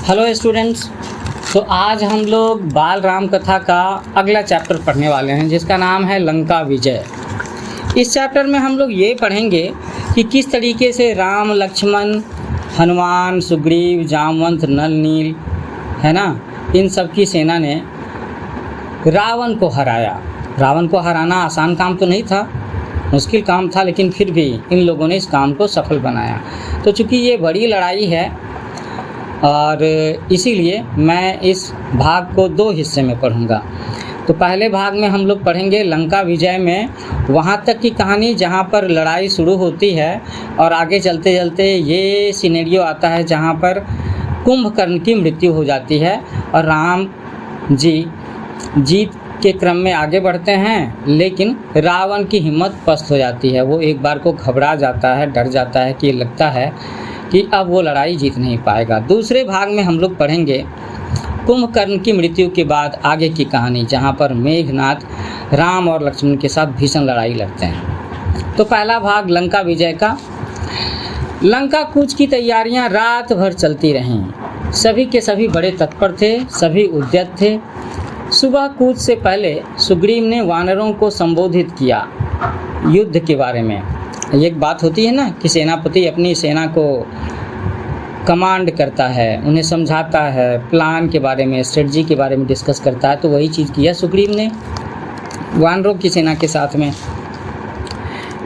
Hello students. तो आज हम लोग बाल राम कथा का अगला चैप्टर पढ़ने वाले हैं जिसका नाम है लंका विजय। इस चैप्टर में हम लोग ये पढ़ेंगे कि किस तरीके से राम, लक्ष्मण, हनुमान, सुग्रीव, जामवंत, नल, नील, है ना, इन सब की सेना ने रावण को हराया। रावण को हराना आसान काम तो नहीं था, मुश्किल काम था, लेकिन फिर भी इन लोगों ने इस काम को सफल बनाया। तो चूँकि ये बड़ी लड़ाई है और इसीलिए मैं इस भाग को दो हिस्से में पढ़ूंगा। तो पहले भाग में हम लोग पढ़ेंगे लंका विजय में वहाँ तक की कहानी जहाँ पर लड़ाई शुरू होती है और आगे चलते चलते ये सिनेरियो आता है जहाँ पर कुंभकर्ण की मृत्यु हो जाती है और राम जी जीत के क्रम में आगे बढ़ते हैं, लेकिन रावण की हिम्मत पस्त हो जाती है। वो एक बार को घबरा जाता है, डर जाता है कि लगता है कि अब वो लड़ाई जीत नहीं पाएगा। दूसरे भाग में हम लोग पढ़ेंगे कुंभकर्ण की मृत्यु के बाद आगे की कहानी, जहाँ पर मेघनाथ राम और लक्ष्मण के साथ भीषण लड़ाई लड़ते हैं। तो पहला भाग लंका विजय का। लंका कूच की तैयारियां रात भर चलती रहीं। सभी के सभी बड़े तत्पर थे, सभी उद्यत थे। सुबह कूच से पहले सुग्रीव ने वानरों को संबोधित किया युद्ध के बारे में। एक बात होती है ना कि सेनापति अपनी सेना को कमांड करता है, उन्हें समझाता है, प्लान के बारे में, स्ट्रेटजी के बारे में डिस्कस करता है। तो वही चीज़ किया सुग्रीव ने वानरों की सेना के साथ में।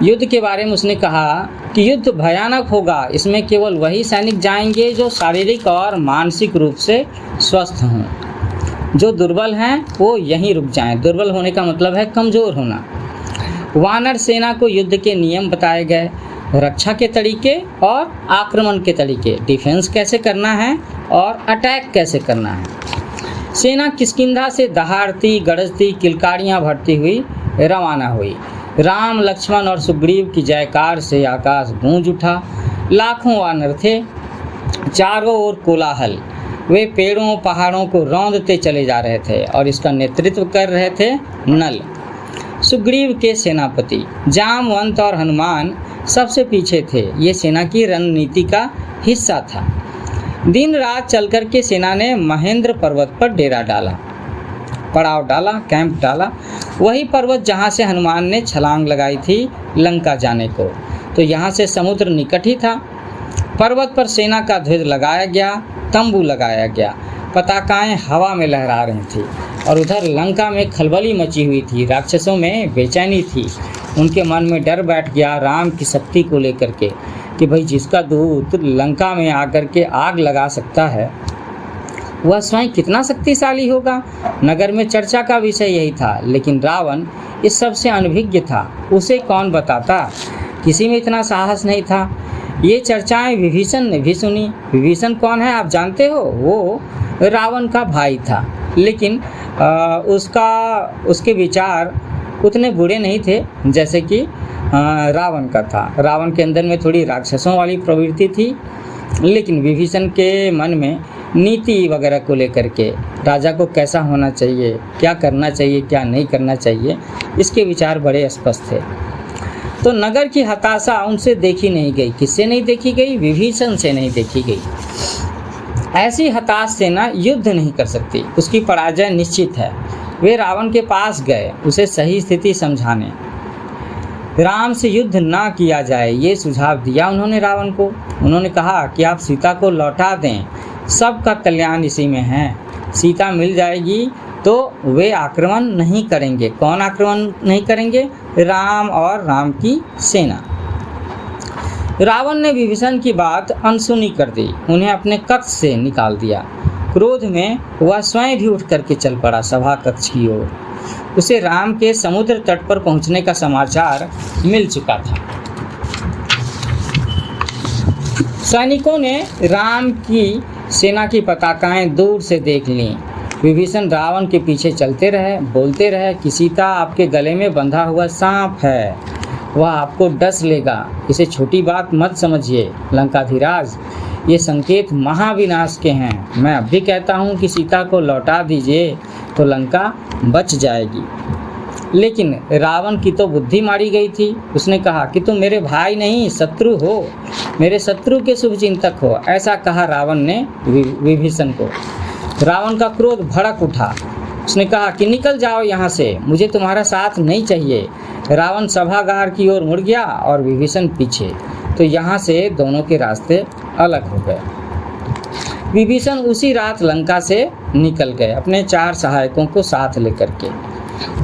युद्ध के बारे में उसने कहा कि युद्ध भयानक होगा, इसमें केवल वही सैनिक जाएंगे जो शारीरिक और मानसिक रूप से स्वस्थ हों। जो दुर्बल हैं वो यहीं रुक जाएं। दुर्बल होने का मतलब है कमज़ोर होना। वानर सेना को युद्ध के नियम बताए गए, रक्षा के तरीके और आक्रमण के तरीके, डिफेंस कैसे करना है और अटैक कैसे करना है। सेना किष्किंधा से दहाड़ती गरजती किलकारियाँ भरती हुई रवाना हुई। राम, लक्ष्मण और सुग्रीव की जयकार से आकाश गूंज उठा। लाखों वानर थे, चारों ओर कोलाहल। वे पेड़ों पहाड़ों को रौंदते चले जा रहे थे और इसका नेतृत्व कर रहे थे नल, सुग्रीव के सेनापति। जामवंत और हनुमान सबसे पीछे थे। ये सेना की रणनीति का हिस्सा था। दिन रात चलकर के सेना ने महेंद्र पर्वत पर डेरा डाला, पड़ाव डाला, कैंप डाला। वही पर्वत जहाँ से हनुमान ने छलांग लगाई थी लंका जाने को। तो यहाँ से समुद्र निकट ही था। पर्वत पर सेना का ध्वज लगाया गया, तंबू लगाया गया, पताकाएं हवा में लहरा रही थी और उधर लंका में खलबली मची हुई थी। राक्षसों में बेचैनी थी, उनके मन में डर बैठ गया राम की शक्ति को लेकर के कि भाई जिसका दूत लंका में आकर के आग लगा सकता है वह स्वयं कितना शक्तिशाली होगा। नगर में चर्चा का विषय यही था, लेकिन रावण इस सबसे अनभिज्ञ था। उसे कौन बताता, किसी में इतना साहस नहीं था। ये चर्चाएं विभीषण ने भी सुनी। विभीषण कौन है आप जानते हो? वो रावण का भाई था, लेकिन उसके विचार उतने बुरे नहीं थे जैसे कि रावण का था। रावण के अंदर में थोड़ी राक्षसों वाली प्रवृत्ति थी, लेकिन विभीषण के मन में नीति वगैरह को लेकर के, राजा को कैसा होना चाहिए, क्या करना चाहिए, क्या नहीं करना चाहिए, इसके विचार बड़े स्पष्ट थे। तो नगर की हताशा उनसे देखी नहीं गई। किससे नहीं देखी गई? विभीषण से नहीं देखी गई। ऐसी हताश सेना युद्ध नहीं कर सकती, उसकी पराजय निश्चित है। वे रावण के पास गए उसे सही स्थिति समझाने। राम से युद्ध ना किया जाए ये सुझाव दिया उन्होंने रावण को। उन्होंने कहा कि आप सीता को लौटा दें, सबका कल्याण इसी में है। सीता मिल जाएगी तो वे आक्रमण नहीं करेंगे। कौन आक्रमण नहीं करेंगे? राम और राम की सेना। रावण ने विभीषण की बात अनसुनी कर दी, उन्हें अपने कक्ष से निकाल दिया। क्रोध में वह स्वयं भी उठ करके चल पड़ा सभा कक्ष की ओर। उसे राम के समुद्र तट पर पहुंचने का समाचार मिल चुका था। सैनिकों ने राम की सेना की पताकाएं दूर से देख लीं। विभीषण रावण के पीछे चलते रहे, बोलते रहे कि सीता आपके गले में बंधा हुआ सांप है, वह आपको डस लेगा। इसे छोटी बात मत समझिए लंकाधिराज, ये संकेत महाविनाश के हैं। मैं अब भी कहता हूँ कि सीता को लौटा दीजिए तो लंका बच जाएगी। लेकिन रावण की तो बुद्धि मारी गई थी। उसने कहा कि तुम मेरे भाई नहीं शत्रु हो, मेरे शत्रु के शुभचिंतक हो, ऐसा कहा रावण ने विभीषण को। रावण का क्रोध भड़क उठा। उसने कहा कि निकल जाओ यहाँ से, मुझे तुम्हारा साथ नहीं चाहिए। रावण सभागार की ओर मुड़ गया और विभीषण पीछे। तो यहाँ से दोनों के रास्ते अलग हो गए। विभीषण उसी रात लंका से निकल गए अपने 4 सहायकों को साथ लेकर के।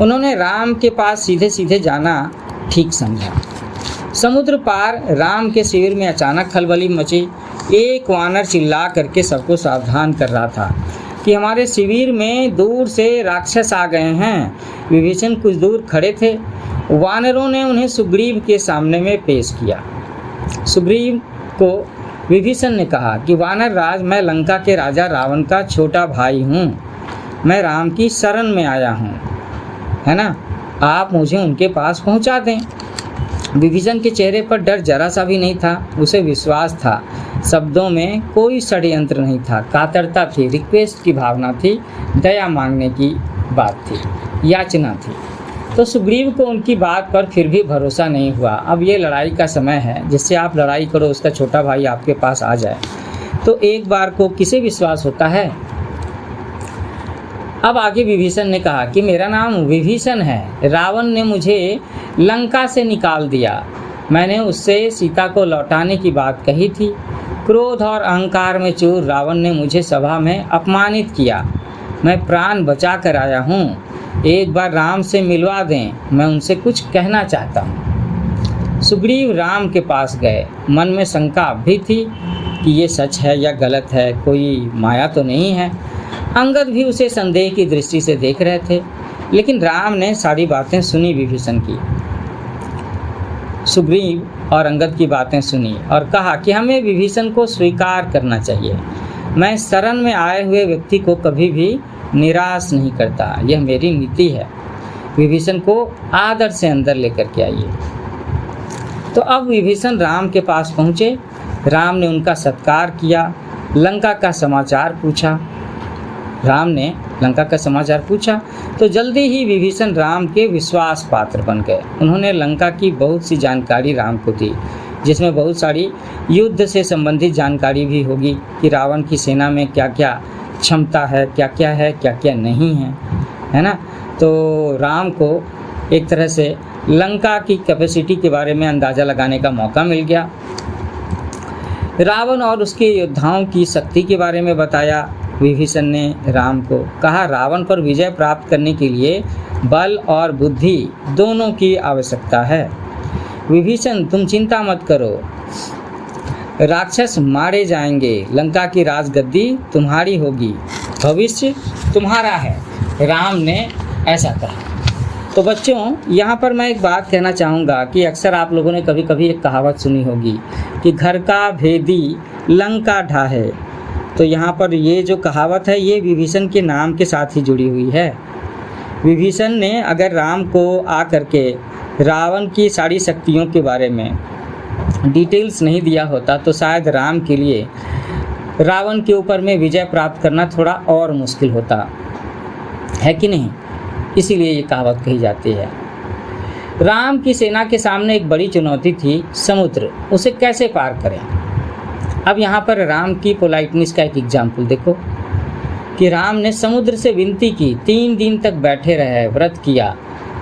उन्होंने राम के पास सीधे सीधे जाना ठीक समझा। समुद्र पार राम के शिविर में अचानक खलबली मची। एक वानर चिल्ला करके सबको सावधान कर रहा था कि हमारे शिविर में दूर से राक्षस आ गए हैं। विभीषण कुछ दूर खड़े थे। वानरों ने उन्हें सुग्रीव के सामने में पेश किया। सुग्रीव को विभीषण ने कहा कि वानर राज, मैं लंका के राजा रावण का छोटा भाई हूँ। मैं राम की शरण में आया हूँ, है ना, आप मुझे उनके पास पहुँचा दें। विभीषण के चेहरे पर डर जरा सा भी नहीं था, उसे विश्वास था। शब्दों में कोई षड्यंत्र नहीं था, कातरता थी, रिक्वेस्ट की भावना थी, दया मांगने की बात थी, याचना थी। तो सुग्रीव को उनकी बात पर फिर भी भरोसा नहीं हुआ। अब ये लड़ाई का समय है, जिससे आप लड़ाई करो उसका छोटा भाई आपके पास आ जाए, तो एक बार को किसे विश्वास होता है। अब आगे विभीषण ने कहा कि मेरा नाम विभीषण है। रावण ने मुझे लंका से निकाल दिया। मैंने उससे सीता को लौटाने की बात कही थी। क्रोध और अहंकार में चूर रावण ने मुझे सभा में अपमानित किया। मैं प्राण बचा कर आया हूँ। एक बार राम से मिलवा दें, मैं उनसे कुछ कहना चाहता हूँ। सुग्रीव राम के पास गए। मन में शंका भी थी कि ये सच है या गलत है, कोई माया तो नहीं है। अंगद भी उसे संदेह की दृष्टि से देख रहे थे। लेकिन राम ने सारी बातें सुनी विभीषण की। सुग्रीव और अंगद की बातें सुनी और कहा कि हमें विभीषण को स्वीकार करना चाहिए। मैं शरण में आए हुए व्यक्ति को कभी भी निराश नहीं करता, यह मेरी नीति है। विभीषण को आदर से अंदर लेकर के आइए। तो अब विभीषण राम के पास पहुँचे। राम ने उनका सत्कार किया, लंका का समाचार पूछा। राम ने लंका का समाचार पूछा तो जल्दी ही विभीषण राम के विश्वास पात्र बन गए। उन्होंने लंका की बहुत सी जानकारी राम को दी, जिसमें बहुत सारी युद्ध से संबंधित जानकारी भी होगी कि रावण की सेना में क्या क्या क्षमता है, क्या क्या नहीं है ना। तो राम को एक तरह से लंका की कैपेसिटी के बारे में अंदाज़ा लगाने का मौका मिल गया। रावण और उसके योद्धाओं की शक्ति के बारे में बताया। विभीषण ने राम को कहा, रावण पर विजय प्राप्त करने के लिए बल और बुद्धि दोनों की आवश्यकता है। विभीषण, तुम चिंता मत करो, राक्षस मारे जाएंगे, लंका की राजगद्दी तुम्हारी होगी, भविष्य तुम्हारा है। राम ने ऐसा कहा। तो बच्चों, यहाँ पर मैं एक बात कहना चाहूँगा कि अक्सर आप लोगों ने कभी कभी एक कहावत सुनी होगी कि घर का भेदी लंका ढाहे। तो यहाँ पर ये जो कहावत है ये विभीषण के नाम के साथ ही जुड़ी हुई है। विभीषण ने अगर राम को आ करके रावण की सारी शक्तियों के बारे में डिटेल्स नहीं दिया होता तो शायद राम के लिए रावण के ऊपर में विजय प्राप्त करना थोड़ा और मुश्किल होता है कि नहीं। इसीलिए ये कहावत कही जाती है। राम की सेना के सामने एक बड़ी चुनौती थी, समुद्र। उसे कैसे पार करें। अब यहाँ पर राम की पोलाइटनेस का एक एग्जाम्पल देखो कि राम ने समुद्र से विनती की, 3 दिन तक बैठे रहे, व्रत किया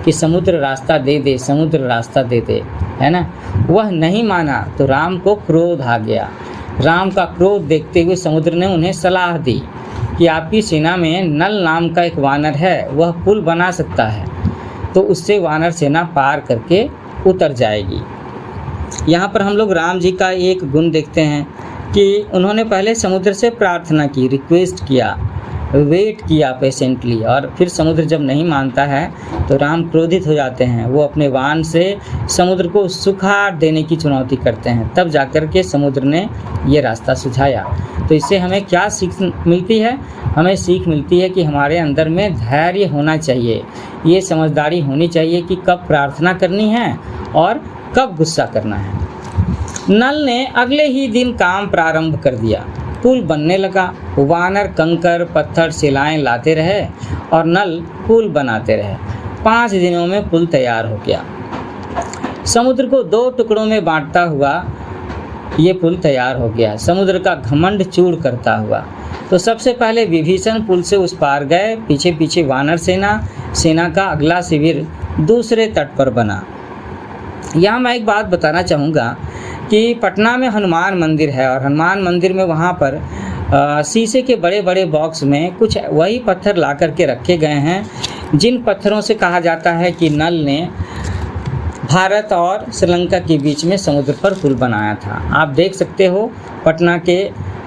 कि समुद्र रास्ता दे दे, समुद्र रास्ता दे दे, है ना। वह नहीं माना तो राम को क्रोध आ गया। राम का क्रोध देखते हुए समुद्र ने उन्हें सलाह दी कि आपकी सेना में नल नाम का एक वानर है, वह पुल बना सकता है, तो उससे वानर सेना पार करके उतर जाएगी। यहाँ पर हम लोग राम जी का एक गुण देखते हैं कि उन्होंने पहले समुद्र से प्रार्थना की, रिक्वेस्ट किया, वेट किया पेशेंटली, और फिर समुद्र जब नहीं मानता है तो राम क्रोधित हो जाते हैं। वो अपने वाहन से समुद्र को सुखा देने की चुनौती करते हैं, तब जाकर के समुद्र ने ये रास्ता सुझाया। तो इससे हमें क्या सीख मिलती है। हमें सीख मिलती है कि हमारे अंदर में धैर्य होना चाहिए, ये समझदारी होनी चाहिए कि कब प्रार्थना करनी है और कब गुस्सा करना है। नल ने अगले ही दिन काम प्रारंभ कर दिया। पुल बनने लगा। वानर कंकर पत्थर शिलाएं लाते रहे और नल पुल बनाते रहे। 5 दिनों में पुल तैयार हो गया। समुद्र को 2 टुकड़ों में बांटता हुआ ये पुल तैयार हो गया, समुद्र का घमंड चूर करता हुआ। तो सबसे पहले विभीषण पुल से उस पार गए, पीछे पीछे वानर सेना का अगला शिविर दूसरे तट पर बना। यहाँ मैं एक बात बताना चाहूँगा कि पटना में हनुमान मंदिर है और हनुमान मंदिर में वहाँ पर शीशे के बड़े बड़े बॉक्स में कुछ वही पत्थर ला करके रखे गए हैं जिन पत्थरों से कहा जाता है कि नल ने भारत और श्रीलंका के बीच में समुद्र पर पुल बनाया था। आप देख सकते हो पटना के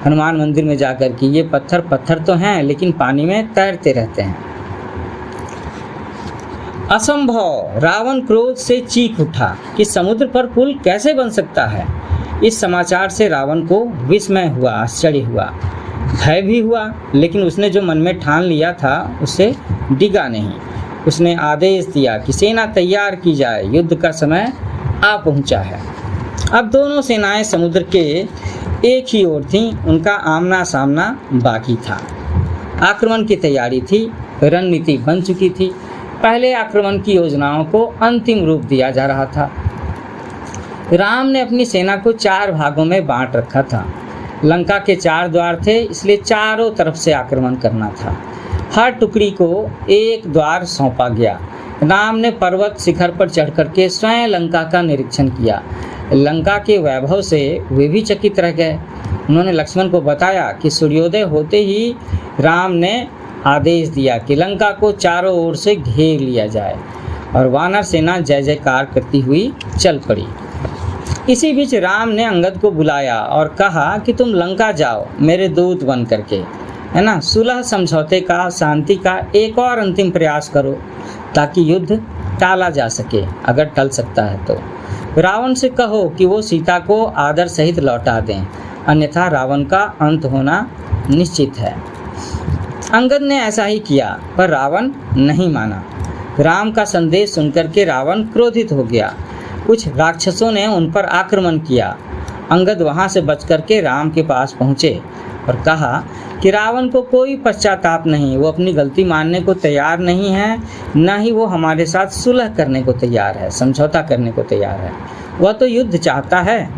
हनुमान मंदिर में जाकर कि ये पत्थर तो हैं लेकिन पानी में तैरते रहते हैं। असंभव, रावण क्रोध से चीख उठा कि समुद्र पर पुल कैसे बन सकता है। इस समाचार से रावण को विस्मय हुआ, आश्चर्य हुआ, भय भी हुआ, लेकिन उसने जो मन में ठान लिया था उससे डिगा नहीं। उसने आदेश दिया कि सेना तैयार की जाए, युद्ध का समय आ पहुंचा है। अब दोनों सेनाएं समुद्र के एक ही ओर थीं, उनका आमना सामना बाकी था। आक्रमण की तैयारी थी, रणनीति बन चुकी थी। पहले आक्रमण की योजनाओं को अंतिम रूप दिया जा रहा था। राम ने अपनी सेना को 4 भागों में बांट रखा था। लंका के 4 द्वार थे, इसलिए चारों तरफ से आक्रमण करना था। हर टुकड़ी को एक द्वार सौंपा गया। राम ने पर्वत शिखर पर चढ़ करके स्वयं लंका का निरीक्षण किया। लंका के वैभव से वे भी चकित रह गए। उन्होंने लक्ष्मण को बताया कि सूर्योदय होते ही राम ने आदेश दिया कि लंका को चारों ओर से घेर लिया जाए और वानर सेना जय जयकार करती हुई चल पड़ी। इसी बीच राम ने अंगद को बुलाया और कहा कि तुम लंका जाओ मेरे दूत बन करके, है ना, सुलह समझौते का, शांति का एक और अंतिम प्रयास करो ताकि युद्ध टाला जा सके, अगर टल सकता है तो। रावण से कहो कि वो सीता को आदर सहित लौटा दें, अन्यथा रावण का अंत होना निश्चित है। अंगद ने ऐसा ही किया, पर रावण नहीं माना। राम का संदेश सुनकर के रावण क्रोधित हो गया। कुछ राक्षसों ने उन पर आक्रमण किया। अंगद वहां से बच करके राम के पास पहुँचे और कहा कि रावण को कोई पश्चाताप नहीं, वो अपनी गलती मानने को तैयार नहीं है, न ही वो हमारे साथ सुलह करने को तैयार है, समझौता करने को तैयार है। वह तो युद्ध चाहता है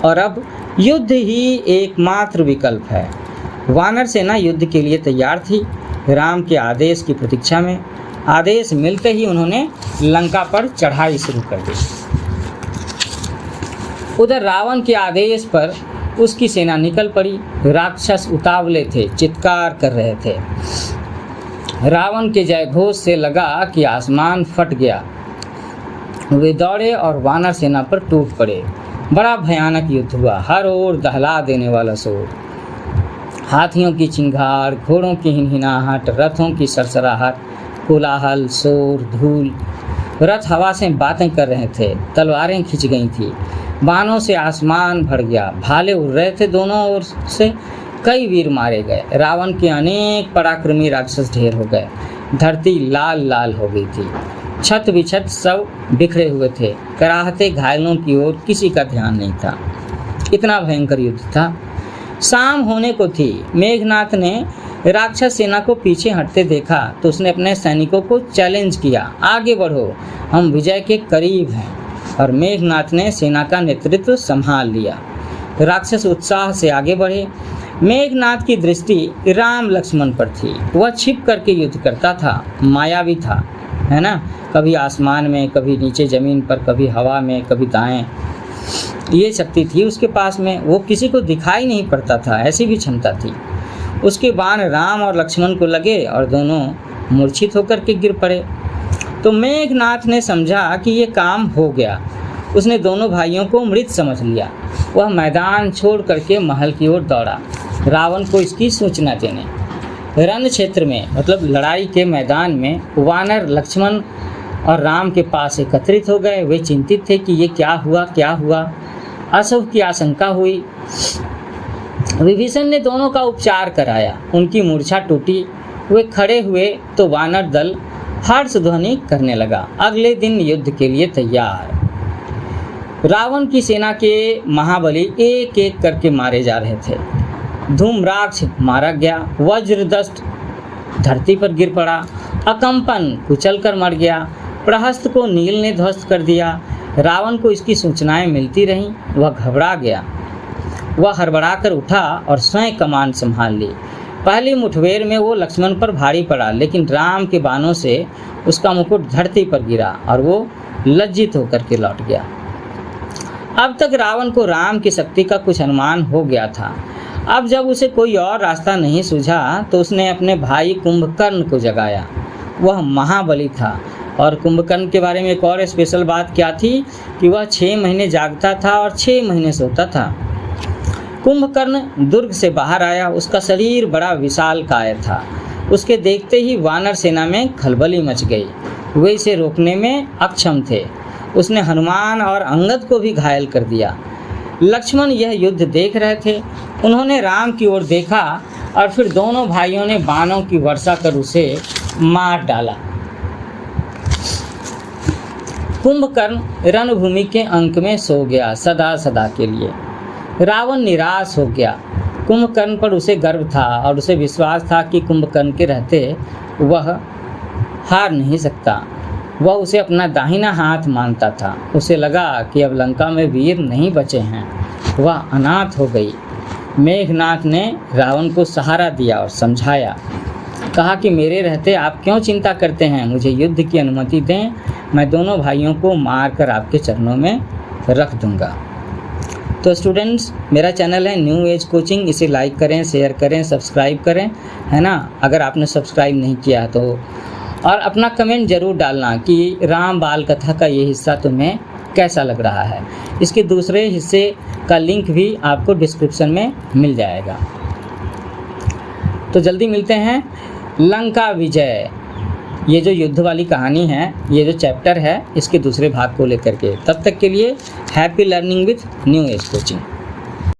और अब युद्ध ही एकमात्र विकल्प है। वानर सेना युद्ध के लिए तैयार थी, राम के आदेश की प्रतीक्षा में। आदेश मिलते ही उन्होंने लंका पर चढ़ाई शुरू कर दी। उधर रावण के आदेश पर उसकी सेना निकल पड़ी। राक्षस उतावले थे, चित्कार कर रहे थे। रावण के जयघोष से लगा कि आसमान फट गया। वे दौड़े और वानर सेना पर टूट पड़े। बड़ा भयानक युद्ध हुआ, हर ओर दहला देने वाला शोर, हाथियों की चिंगार, घोड़ों की हिनहिनाहट, रथों की सरसराहट, कोलाहल, शोर, धूल। रथ हवा से बातें कर रहे थे, तलवारें खिंच गई थी, बाणों से आसमान भर गया, भाले उड़ रहे थे दोनों ओर से, कई वीर मारे गए। रावण के अनेक पराक्रमी राक्षस ढेर हो गए। धरती लाल लाल हो गई थी, छत विछत सब बिखरे हुए थे। कराहते घायलों की ओर किसी का ध्यान नहीं था। इतना भयंकर युद्ध था। शाम होने को थी। मेघनाथ ने राक्षस सेना को पीछे हटते देखा तो उसने अपने सैनिकों को चैलेंज किया, आगे बढ़ो, हम विजय के करीब हैं। और मेघनाथ ने सेना का नेतृत्व संभाल लिया। राक्षस उत्साह से आगे बढ़े। मेघनाथ की दृष्टि राम लक्ष्मण पर थी। वह छिप करके युद्ध करता था, मायावी था, है ना, कभी आसमान में, कभी नीचे जमीन पर, कभी हवा में, कभी दाएं। ये शक्ति थी उसके पास में, वो किसी को दिखाई नहीं पड़ता था, ऐसी भी क्षमता थी। उसके बाण राम और लक्ष्मण को लगे और दोनों मूर्छित होकर के गिर पड़े। तो मेघनाथ ने समझा कि ये काम हो गया। उसने दोनों भाइयों को मृत समझ लिया। वह मैदान छोड़ करके महल की ओर दौड़ा, रावण को इसकी सूचना देने। रण क्षेत्र में, मतलब लड़ाई के मैदान में, वानर लक्ष्मण और राम के पास एकत्रित हो गए। वे चिंतित थे कि ये क्या हुआ। अशुभ की आशंका हुई। विभीषण ने दोनों का उपचार कराया। उनकी मूर्छा टूटी। वे खड़े हुए तो वानर दल हर्ष ध्वनि करने लगा। अगले दिन युद्ध के लिए तैयार। रावण की सेना के महाबली एक एक करके मारे जा रहे थे। धूम्राक्ष मारा गया, वज्रदष्ट धरती पर गिर पड़ा, अकंपन कुचल कर मर गया, प्रहस्त को नील ने ध्वस्त कर दिया। रावण को इसकी सूचनाएं मिलती रहीं, वह घबरा गया। वह हड़बड़ाकर उठा और स्वयं कमान संभाल ली। पहली मुठभेड़ में वो लक्ष्मण पर भारी पड़ा, लेकिन राम के बाणों से उसका मुकुट धरती पर गिरा और वो लज्जित होकर के लौट गया। अब तक रावण को राम की शक्ति का कुछ अनुमान हो गया था। अब जब उसे कोई और रास्ता नहीं सूझा तो उसने अपने भाई कुंभकर्ण को जगाया। वह महाबली था और कुंभकर्ण के बारे में एक और स्पेशल बात क्या थी कि वह 6 महीने जागता था और 6 महीने सोता था। कुंभकर्ण दुर्ग से बाहर आया। उसका शरीर बड़ा विशालकाय था। उसके देखते ही वानर सेना में खलबली मच गई। वे इसे रोकने में अक्षम थे। उसने हनुमान और अंगद को भी घायल कर दिया। लक्ष्मण यह युद्ध देख रहे थे। उन्होंने राम की ओर देखा और फिर दोनों भाइयों ने बाणों की वर्षा कर उसे मार डाला। कुंभकर्ण रणभूमि के अंक में सो गया सदा सदा के लिए। रावण निराश हो गया। कुंभकर्ण पर उसे गर्व था और उसे विश्वास था कि कुंभकर्ण के रहते वह हार नहीं सकता। वह उसे अपना दाहिना हाथ मानता था। उसे लगा कि अब लंका में वीर नहीं बचे हैं। वह अनाथ हो गई। मेघनाथ ने रावण को सहारा दिया और समझाया। कहा कि मेरे रहते आप क्यों चिंता करते हैं, मुझे युद्ध की अनुमति दें, मैं दोनों भाइयों को मारकर आपके चरणों में रख दूंगा। तो स्टूडेंट्स, मेरा चैनल है न्यू एज कोचिंग, इसे लाइक करें, शेयर करें, सब्सक्राइब करें, है ना, अगर आपने सब्सक्राइब नहीं किया तो। और अपना कमेंट ज़रूर डालना कि राम बाल कथा का ये हिस्सा तुम्हें कैसा लग रहा है। इसके दूसरे हिस्से का लिंक भी आपको डिस्क्रिप्शन में मिल जाएगा। तो जल्दी मिलते हैं। लंका विजय, ये जो युद्ध वाली कहानी है, ये जो चैप्टर है, इसके दूसरे भाग को लेकर के। तब तक के लिए happy learning with new age coaching.